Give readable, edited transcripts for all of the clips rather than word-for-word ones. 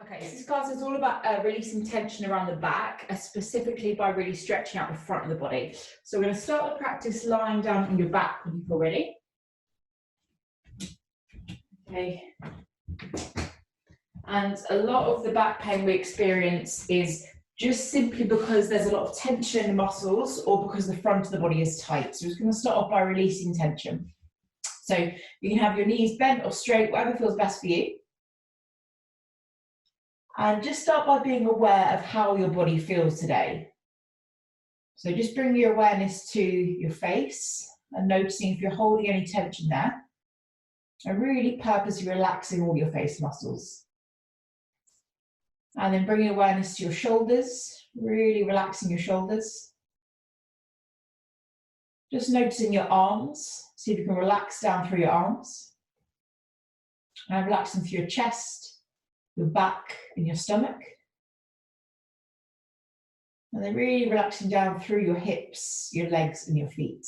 Okay, so this class is all about releasing tension around the back, specifically by really stretching out the front of the body. So we're going to start the practice lying down on your back when you feel ready. Okay. And a lot of the back pain we experience is just simply because there's a lot of tension in the muscles or because the front of the body is tight. So we're just going to start off by releasing tension. So you can have your knees bent or straight, whatever feels best for you. And just start by being aware of how your body feels today. So just bring your awareness to your face and noticing if you're holding any tension there. And really purposely relaxing all your face muscles. And then bringing awareness to your shoulders, really relaxing your shoulders. Just noticing your arms, see if you can relax down through your arms. And relaxing through your chest, your back and your stomach. And then really relaxing down through your hips, your legs and your feet.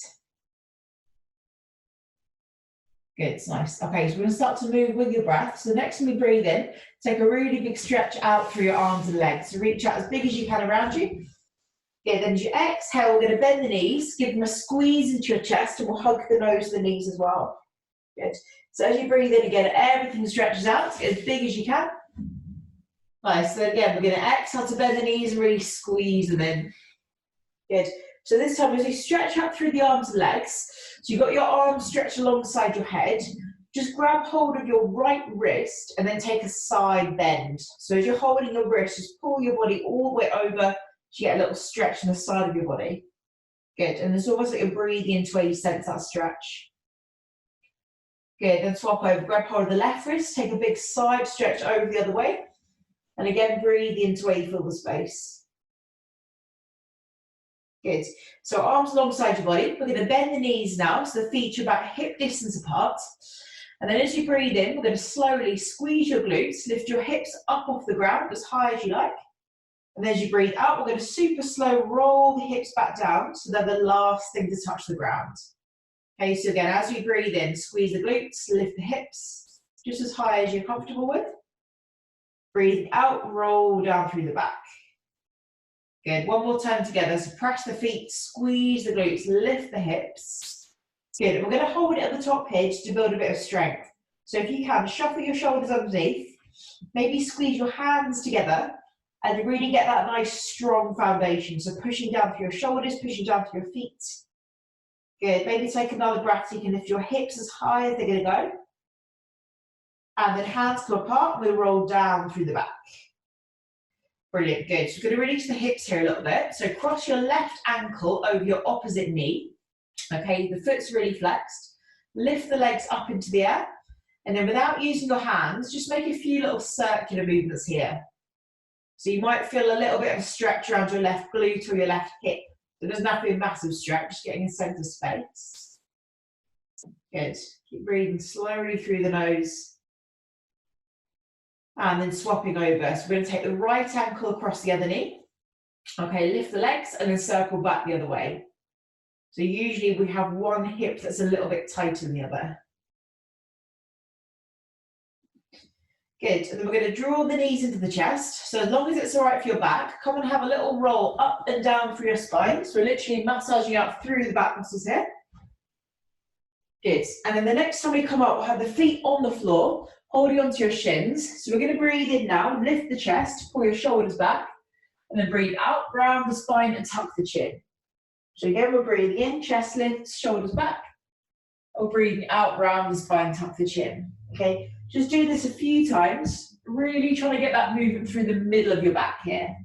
Good, nice. Okay, so we're going to start to move with your breath. So the next time we breathe in, take a really big stretch out through your arms and legs. So reach out as big as you can around you. Good, then as you exhale, we're going to bend the knees, give them a squeeze into your chest, and we'll hug the nose to the knees as well. Good. So as you breathe in again, everything stretches out, get as big as you can. Nice, so again, we're going to exhale to bend the knees and really squeeze them in. Good. So this time, as you stretch out through the arms and legs, so you've got your arms stretched alongside your head, just grab hold of your right wrist and then take a side bend. So as you're holding your wrist, just pull your body all the way over to get a little stretch on the side of your body. Good, and it's almost like you're breathing into where you sense that stretch. Good, then swap over, grab hold of the left wrist, take a big side stretch over the other way, and again, breathe into where you feel the space. Good. So arms alongside your body. We're going to bend the knees now, so the feet are about hip distance apart. And then as you breathe in, we're going to slowly squeeze your glutes, lift your hips up off the ground as high as you like. And then as you breathe out, we're going to super slow roll the hips back down so they're the last thing to touch the ground. Okay, so again, as you breathe in, squeeze the glutes, lift the hips just as high as you're comfortable with. Breathe out, roll down through the back. Good, one more time together, so press the feet, squeeze the glutes, lift the hips. Good, we're going to hold it at the top here to build a bit of strength. So if you can, shuffle your shoulders underneath, maybe squeeze your hands together and really get that nice strong foundation. So pushing down through your shoulders, pushing down through your feet. Good, maybe take another breath so you can lift your hips as high as they're going to go. And then hands come apart, we'll roll down through the back. Brilliant, good. So we're going to release the hips here a little bit. So cross your left ankle over your opposite knee. Okay, the foot's really flexed. Lift the legs up into the air. And then without using your hands, just make a few little circular movements here. So you might feel a little bit of a stretch around your left glute or your left hip. It doesn't have to be a massive stretch, just getting a sense of space. Good. Keep breathing slowly through the nose. And then swapping over. So we're going to take the right ankle across the other knee. Okay, lift the legs and then circle back the other way. So usually we have one hip that's a little bit tighter than the other. Good, and then we're going to draw the knees into the chest. So as long as it's all right for your back, come and have a little roll up and down through your spine. So we're literally massaging out through the back muscles here. Good, and then the next time we come up, we'll have the feet on the floor, holding onto your shins. So we're going to breathe in now, lift the chest, pull your shoulders back, and then breathe out, round the spine and tuck the chin. So again, we're breathing in, chest lifts, shoulders back. Or breathing out, round the spine, tuck the chin. Okay, just do this a few times, really trying to get that movement through the middle of your back here.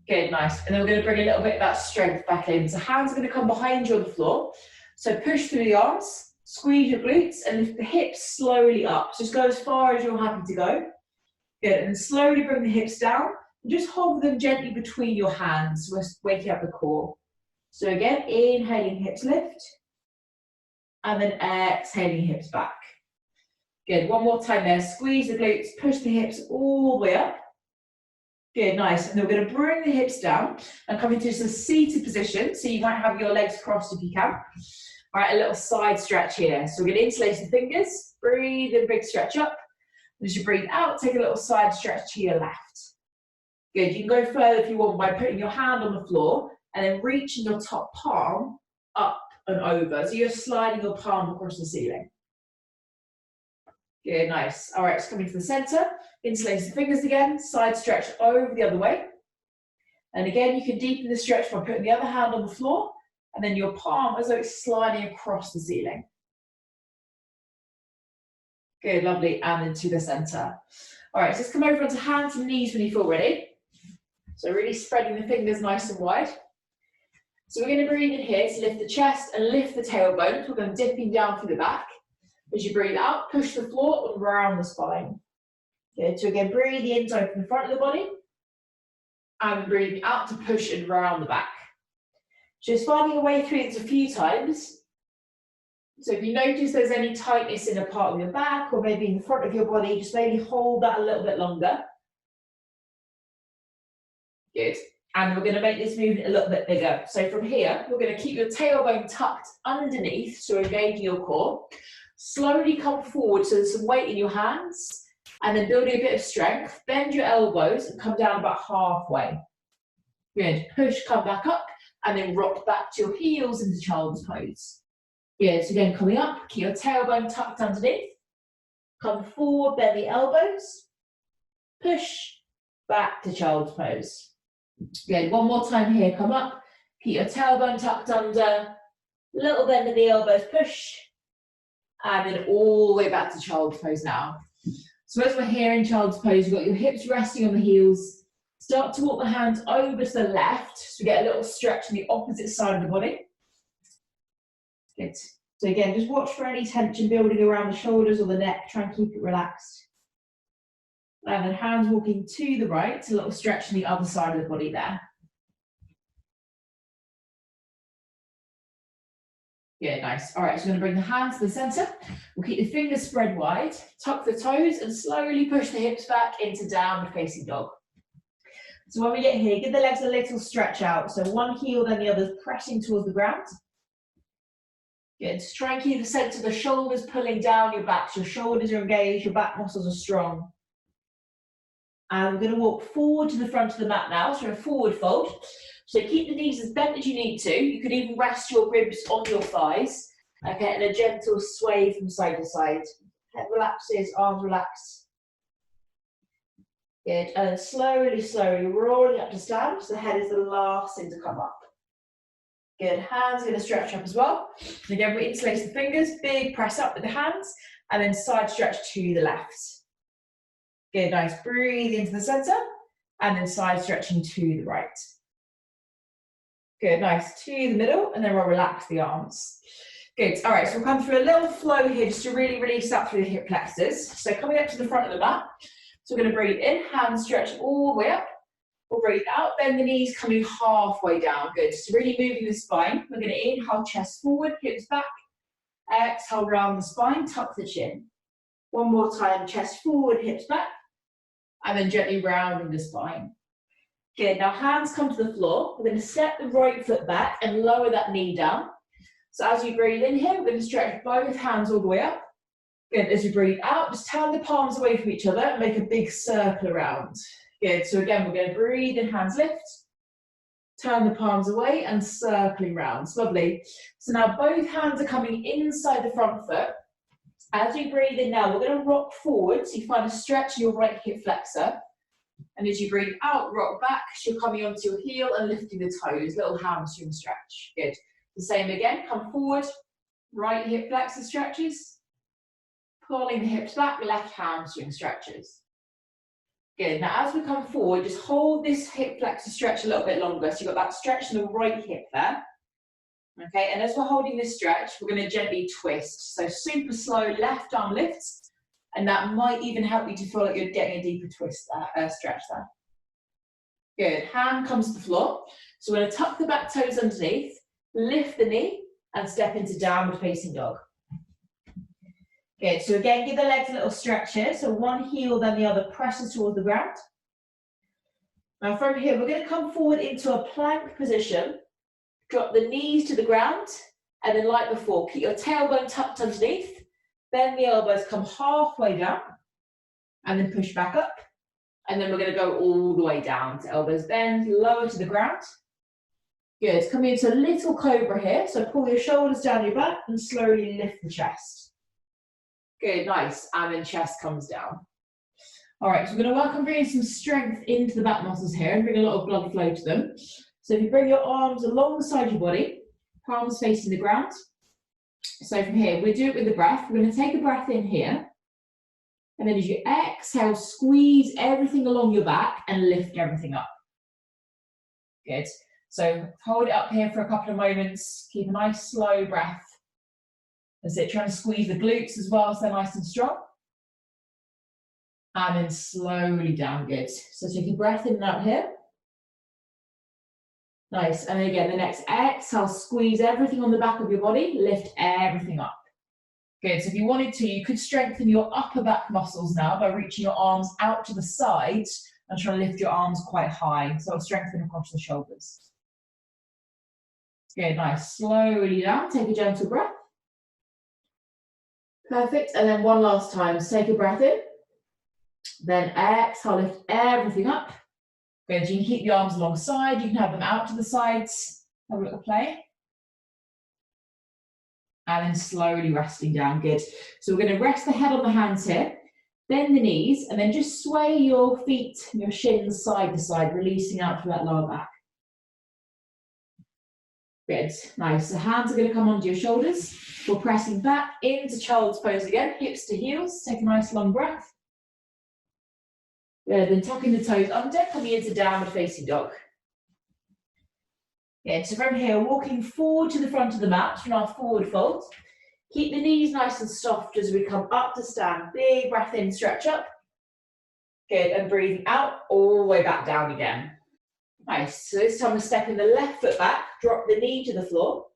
Good, nice. And then we're going to bring a little bit of that strength back in. So hands are going to come behind you on the floor. So push through the arms. Squeeze your glutes and lift the hips slowly up. Just go as far as you're happy to go. Good, and slowly bring the hips down. And just hold them gently between your hands, waking up the core. So again, inhaling, hips lift. And then exhaling, hips back. Good, one more time there. Squeeze the glutes, push the hips all the way up. Good, nice. And then we're going to bring the hips down and come into just a seated position. So you might have your legs crossed if you can. All right, a little side stretch here. So we're going to interlace the fingers, breathe in, big stretch up. As you breathe out, take a little side stretch to your left. Good, you can go further if you want by putting your hand on the floor and then reaching your top palm up and over. So you're sliding your palm across the ceiling. Good, nice. All right, just coming to the center, interlace the fingers again, side stretch over the other way. And again, you can deepen the stretch by putting the other hand on the floor and then your palm as though it's sliding across the ceiling. Good, lovely, and then to the center. All right, so just come over onto hands and knees when you feel ready. So really spreading the fingers nice and wide. So we're going to breathe in here to lift the chest and lift the tailbone. We're going dipping down through the back. As you breathe out, push the floor and round the spine. Good, so again, breathe in to open the front of the body. And breathing out to push and round the back. Just finding a way through this a few times. So if you notice there's any tightness in a part of your back or maybe in the front of your body, just maybe hold that a little bit longer. Good. And we're going to make this movement a little bit bigger. So from here, we're going to keep your tailbone tucked underneath, so engaging your core. Slowly come forward so there's some weight in your hands, and then building a bit of strength. Bend your elbows and come down about halfway. Good. Push, come back up, and then rock back to your heels into child's pose. Good. So again, coming up, keep your tailbone tucked underneath. Come forward, bend the elbows. Push, back to child's pose. Good. One more time here, come up. Keep your tailbone tucked under. Little bend in the elbows, push. And then all the way back to child's pose now. So as we're here in child's pose, you've got your hips resting on the heels. Start to walk the hands over to the left, so we get a little stretch on the opposite side of the body. Good. So again, just watch for any tension building around the shoulders or the neck. Try and keep it relaxed. And then hands walking to the right, a little stretch on the other side of the body there. Yeah, nice. All right, so we're going to bring the hands to the center. We'll keep the fingers spread wide, tuck the toes, and slowly push the hips back into downward facing dog. So when we get here, give the legs a little stretch out. So one heel, then the other pressing towards the ground. Good. Just try and keep the sense of the shoulders pulling down your back. So your shoulders are engaged, your back muscles are strong. And we're going to walk forward to the front of the mat now, so a forward fold. So keep the knees as bent as you need to. You could even rest your ribs on your thighs. Okay, and a gentle sway from side to side. Head relaxes, arms relax. Good, and then slowly, slowly rolling up to stand. So the head is the last thing to come up. Good, hands are going to stretch up as well. Again, we interlace the fingers, big press up with the hands, and then side stretch to the left. Good, nice, breathe into the center, and then side stretching to the right. Good, nice, to the middle, and then we'll relax the arms. Good, all right, so we'll come through a little flow here just to really release that through the hip flexors. So coming up to the front of the mat, so we're going to breathe in, hands stretch all the way up. We'll breathe out, bend the knees, coming halfway down. Good, so really moving the spine. We're going to inhale, chest forward, hips back. Exhale, round the spine, tuck the chin. One more time, chest forward, hips back. And then gently rounding the spine. Good, now hands come to the floor. We're going to step the right foot back and lower that knee down. So as you breathe in here, we're going to stretch both hands all the way up. Good, as you breathe out, just turn the palms away from each other and make a big circle around. Good, so again, we're going to breathe in, hands lift. Turn the palms away and circling round. It's lovely. So now both hands are coming inside the front foot. As you breathe in now, we're going to rock forward, so you find a stretch in your right hip flexor. And as you breathe out, rock back, so you're coming onto your heel and lifting the toes, little hamstring stretch. Good. The same again, come forward, right hip flexor stretches. Pulling the hips back, left hamstring stretches. Good. Now as we come forward, just hold this hip flexor stretch a little bit longer. So you've got that stretch in the right hip there. Okay, and as we're holding this stretch, we're going to gently twist. So super slow left arm lifts, and that might even help you to feel like you're getting a deeper twist there, stretch there. Good, hand comes to the floor. So we're going to tuck the back toes underneath, lift the knee, and step into downward facing dog. Good, so again, give the legs a little stretch here. So one heel, then the other presses towards the ground. Now from here, we're going to come forward into a plank position. Drop the knees to the ground, and then like before, keep your tailbone tucked underneath. Bend the elbows, come halfway down. and then push back up. And then we're going to go all the way down to elbows bend, lower to the ground. Good, come into a little cobra here. So pull your shoulders down your back and slowly lift the chest. Good, nice, and then chest comes down. All right, so we're going to work on bringing some strength into the back muscles here and bring a lot of blood flow to them. So if you bring your arms alongside your body, palms facing the ground. So from here, we'll do it with the breath. We're going to take a breath in here. And then as you exhale, squeeze everything along your back and lift everything up. Good. So hold it up here for a couple of moments. Keep a nice slow breath. That's it, trying to squeeze the glutes as well so they're nice and strong. And then slowly down, good. So take a breath in and out here. Nice, and then again, the next exhale, squeeze everything on the back of your body, lift everything up. Good, so if you wanted to, you could strengthen your upper back muscles now by reaching your arms out to the sides and trying to lift your arms quite high, so strengthen across the shoulders. Good, nice, slowly down, take a gentle breath. Perfect, and then one last time, so take a breath in. Then exhale, lift everything up. Good, you can keep the arms alongside, you can have them out to the sides, have a little play. And then slowly resting down, good. So we're going to rest the head on the hands here, bend the knees, and then just sway your feet, your shins side to side, releasing out through that lower back. Good, nice. The hands are going to come onto your shoulders. We're pressing back into child's pose again, hips to heels, take a nice long breath. Good, then tucking the toes under, coming into downward facing dog. Good, so from here, walking forward to the front of the mat from our forward fold. Keep the knees nice and soft as we come up to stand. Big breath in, stretch up. Good, and breathing out, all the way back down again. Nice, so this time we're stepping the left foot back, drop the knee to the floor.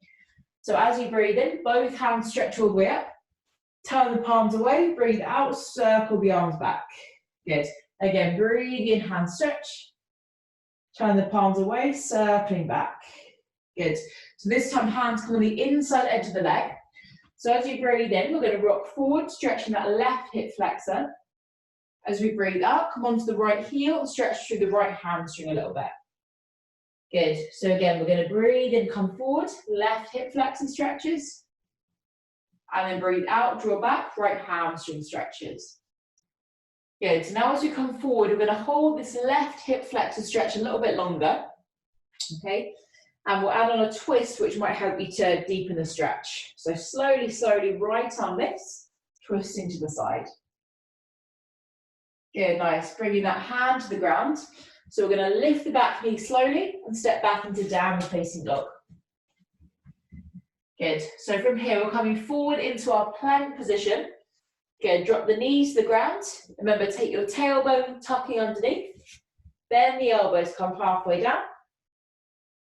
So as you breathe in, both hands stretch all the way up. Turn the palms away, breathe out, circle the arms back. Good. Again, breathe in, hand stretch. Turn the palms away, circling back. Good. So this time, hands come on the inside edge of the leg. So as you breathe in, we're going to rock forward, stretching that left hip flexor. As we breathe out, come onto the right heel and stretch through the right hamstring a little bit. Good. So again, we're going to breathe in, come forward, left hip flexor stretches. And then breathe out, draw back, right hamstring stretches. Good, so now as we come forward, we're going to hold this left hip flexor stretch a little bit longer, okay? And we'll add on a twist, which might help you to deepen the stretch. So slowly, slowly, right arm lifts, twisting to the side. Good, nice, bringing that hand to the ground. So we're going to lift the back knee slowly and step back into downward facing dog. Good, so from here, we're coming forward into our plank position. Good, drop the knees to the ground. Remember, take your tailbone tucking underneath. Bend the elbows, come halfway down.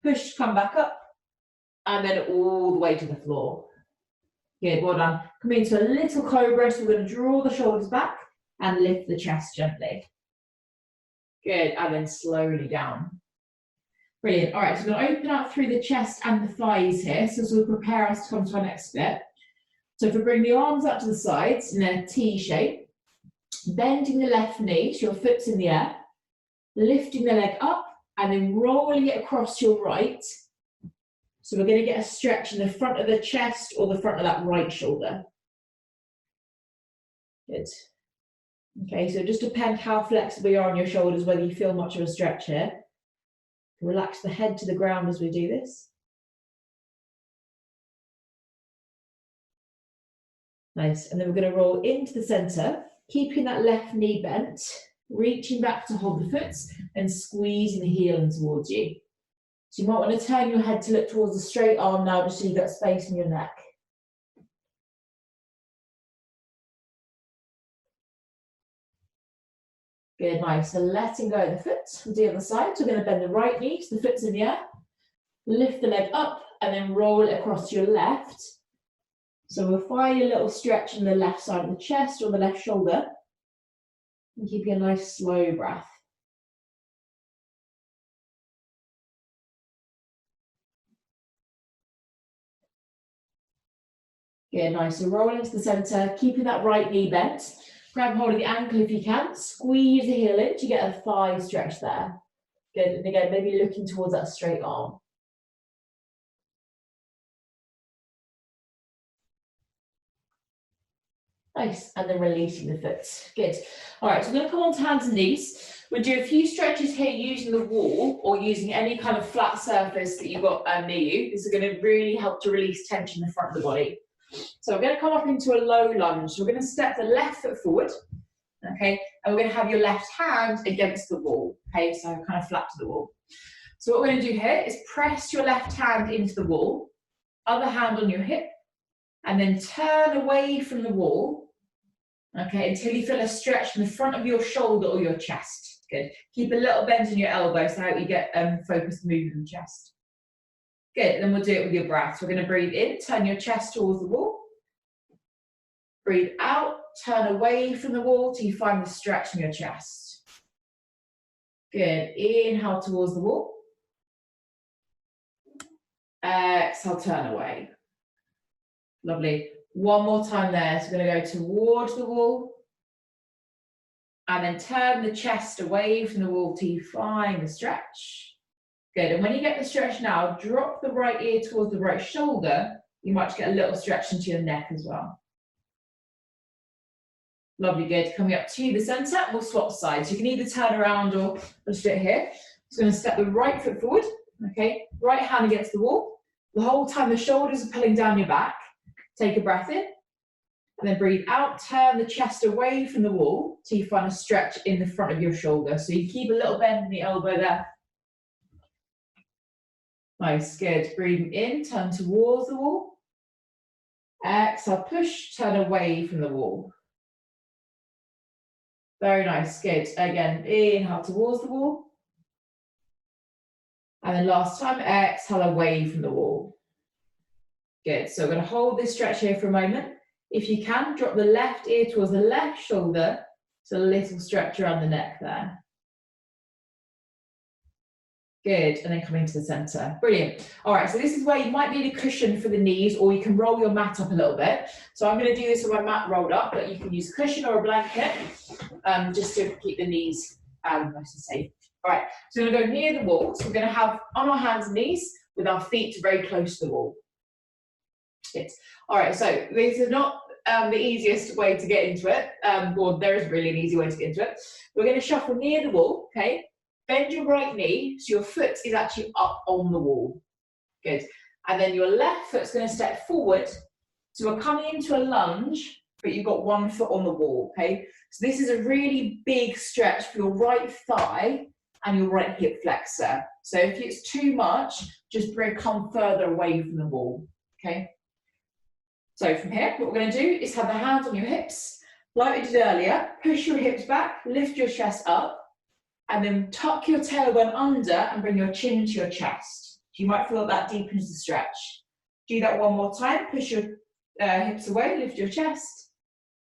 Push, come back up. And then all the way to the floor. Good, well done. Come into a little cobra, so we're going to draw the shoulders back and lift the chest gently. Good, and then slowly down. Brilliant. All right, so we're going to open up through the chest and the thighs here, so this will prepare us to come to our next bit. So if we bring the arms up to the sides in a T shape, bending the left knee so your foot's in the air, lifting the leg up and then rolling it across your right. So we're going to get a stretch in the front of the chest or the front of that right shoulder. Good. Okay, so it just depends how flexible you are on your shoulders, whether you feel much of a stretch here. Relax the head to the ground as we do this. Nice, and then we're going to roll into the centre, keeping that left knee bent, reaching back to hold the foot and squeezing the heel in towards you. So you might want to turn your head to look towards the straight arm now, just so you've got space in your neck. Good, nice, so letting go of the foot on the other side. So we're going to bend the right knee so the foot's in the air, lift the leg up and then roll it across to your left. So we'll find a little stretch in the left side of the chest or the left shoulder. And keep a nice slow breath. Good, nice. So roll into the centre, keeping that right knee bent. Grab hold of the ankle if you can. Squeeze the heel in to get a thigh stretch there. Good, and again, maybe looking towards that straight arm. Nice, and then releasing the foot. Good. All right, so we're going to come on to hands and knees. We'll do a few stretches here using the wall or using any kind of flat surface that you've got near you. This is going to really help to release tension in the front of the body. So we're going to come up into a low lunge. So we're going to step the left foot forward, okay, and we're going to have your left hand against the wall, okay, so kind of flat to the wall. So what we're going to do here is press your left hand into the wall, other hand on your hip, and then turn away from the wall, okay, until you feel a stretch in the front of your shoulder or your chest. Good. Keep a little bend in your elbows to help you get focused movement in the chest. Good, then we'll do it with your breath. So we're going to breathe in, turn your chest towards the wall. Breathe out, turn away from the wall till you find the stretch in your chest. Good, inhale towards the wall. Exhale, turn away. Lovely. One more time there. So we're going to go towards the wall. And then turn the chest away from the wall till you find the stretch. Good, and when you get the stretch now, drop the right ear towards the right shoulder. You might get a little stretch into your neck as well. Lovely, good. Coming up to the centre, we'll swap sides. You can either turn around or just do it here. So I'm going to step the right foot forward, okay? Right hand against the wall. The whole time the shoulders are pulling down your back. Take a breath in. And then breathe out, turn the chest away from the wall till you find a stretch in the front of your shoulder. So you keep a little bend in the elbow there. Nice, good. Breathe in, turn towards the wall. Exhale, push, turn away from the wall. Very nice, good. Again, inhale towards the wall. And then last time, exhale away from the wall. Good, so we're going to hold this stretch here for a moment. If you can, drop the left ear towards the left shoulder, so a little stretch around the neck there. Good, and then coming to the centre. Brilliant. All right, so this is where you might need a cushion for the knees, or you can roll your mat up a little bit. So I'm going to do this with my mat rolled up, but you can use a cushion or a blanket, just to keep the knees nice and safe. All right, so we're going to go near the wall. So we're going to have on our hands and knees with our feet very close to the wall. Good. All right, so this is not the easiest way to get into it. Well, there isn't really an easy way to get into it. We're going to shuffle near the wall, okay? Bend your right knee so your foot is actually up on the wall. Good. And then your left foot's going to step forward. So we're coming into a lunge, but you've got one foot on the wall, okay? So this is a really big stretch for your right thigh and your right hip flexor. So if it's too much, just come further away from the wall, okay? So from here, what we're going to do is have the hands on your hips, like we did earlier, push your hips back, lift your chest up, and then tuck your tailbone under and bring your chin to your chest. You might feel that deepens the stretch. Do that one more time, push your hips away, lift your chest,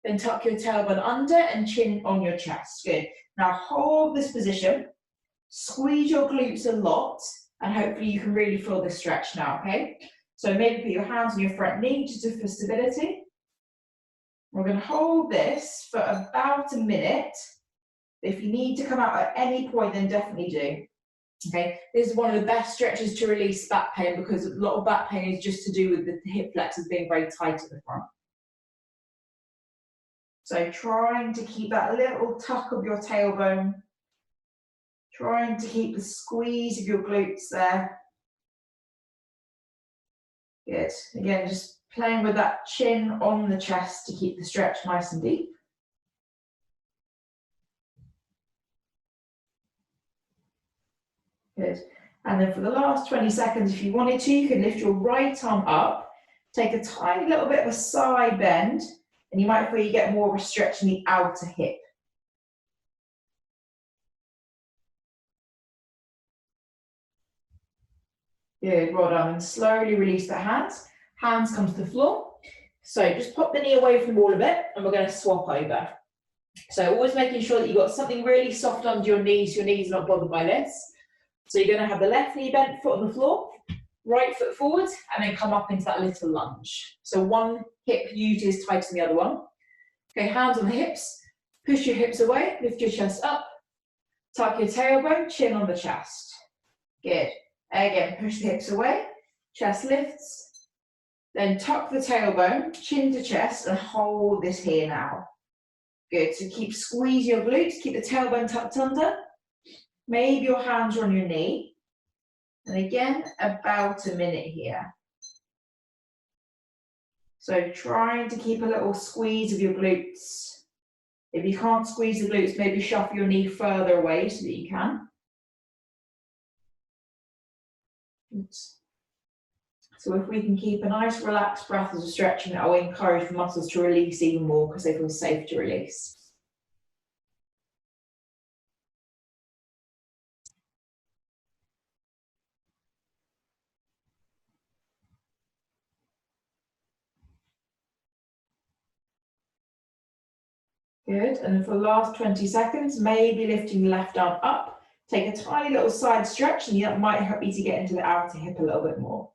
then tuck your tailbone under and chin on your chest. Good. Now hold this position, squeeze your glutes a lot, and hopefully you can really feel this stretch now, okay? So maybe put your hands on your front knee just for stability. We're going to hold this for about a minute. If you need to come out at any point, then definitely do. Okay, this is one of the best stretches to release back pain because a lot of back pain is just to do with the hip flexors being very tight at the front. So trying to keep that little tuck of your tailbone, trying to keep the squeeze of your glutes there. Good. Again, just playing with that chin on the chest to keep the stretch nice and deep. Good. And then for the last 20 seconds, if you wanted to, you can lift your right arm up, take a tiny little bit of a side bend, and you might feel you get more of a stretch in the outer hip. Good, well done. And slowly release the hands. Hands come to the floor. So just pop the knee away from the wall a bit, and we're going to swap over. So always making sure that you've got something really soft under your knees, so your knees are not bothered by this. So you're going to have the left knee bent, foot on the floor, right foot forward, and then come up into that little lunge. So one hip usually is tighter than the other one. Okay, hands on the hips, Push your hips away, lift your chest up, tuck your tailbone, chin on the chest. Good. Again, push the hips away, chest lifts, then tuck the tailbone, chin to chest, and hold this here now. Good, so keep squeeze your glutes, keep the tailbone tucked under. Maybe your hands are on your knee. And again, about a minute here. So trying to keep a little squeeze of your glutes. If you can't squeeze the glutes, maybe shuffle your knee further away so that you can. Oops. So if we can keep a nice relaxed breath as we're stretching, I will encourage the muscles to release even more because they feel safe to release. Good, and then for the last 20 seconds, maybe lifting the left arm up. Take a tiny little side stretch, and that might help you to get into the outer hip a little bit more.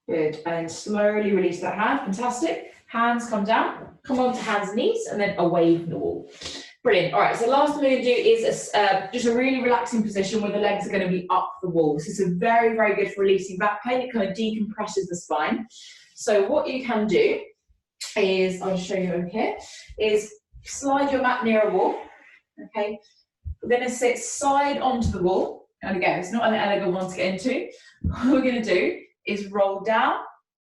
Good, and slowly release that hand, fantastic. Hands come down, come onto hands and knees, and then away from the wall. Brilliant, all right, so last thing we're gonna do is just a really relaxing position where the legs are gonna be up the wall. This is very, very good for releasing back pain. It kind of decompresses the spine. So what you can do is, I'll show you over here, is slide your mat near a wall, okay? We're gonna sit side onto the wall. And again, it's not an elegant one to get into. What we're gonna do is roll down,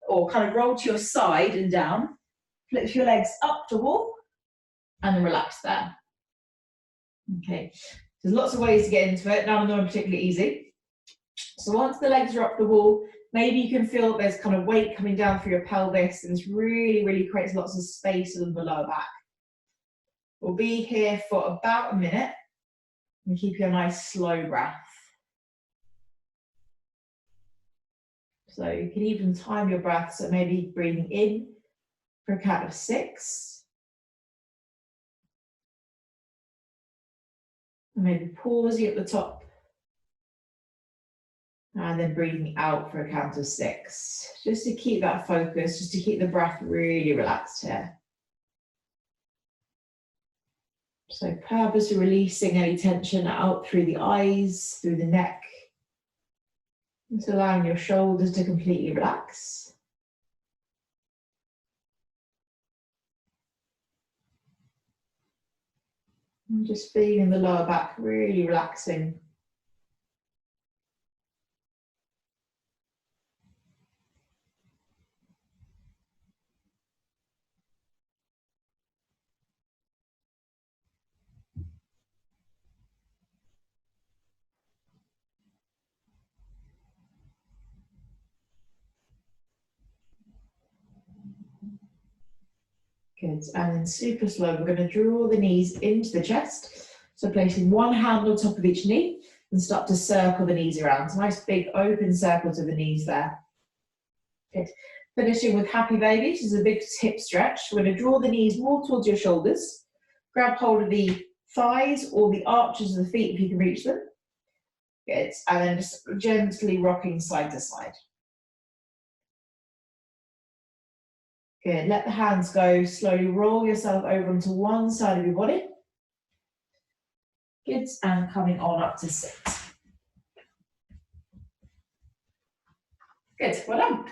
or kind of roll to your side and down, flip your legs up the wall, and then relax there. Okay, there's lots of ways to get into it, none of them are particularly easy. So once the legs are up the wall, maybe you can feel there's kind of weight coming down through your pelvis, and this really, really creates lots of space in the lower back. We'll be here for about a minute, and keep your nice slow breath. So you can even time your breath, so maybe breathing in for a count of 6. And maybe pausing at the top. And then breathing out for a count of 6. Just to keep that focus, just to keep the breath really relaxed here. So purposely releasing any tension out through the eyes, through the neck. Just allowing your shoulders to completely relax. And just feeling the lower back really relaxing. Good, and then super slow, we're going to draw the knees into the chest. So placing one hand on top of each knee and start to circle the knees around. So nice big open circle to the knees there. Good. Finishing with happy baby, this is a big hip stretch. We're going to draw the knees more towards your shoulders. Grab hold of the thighs or the arches of the feet if you can reach them. Good, and then just gently rocking side to side. Good, let the hands go, slowly roll yourself over onto one side of your body. Good, and coming on up to sit. Good, well done.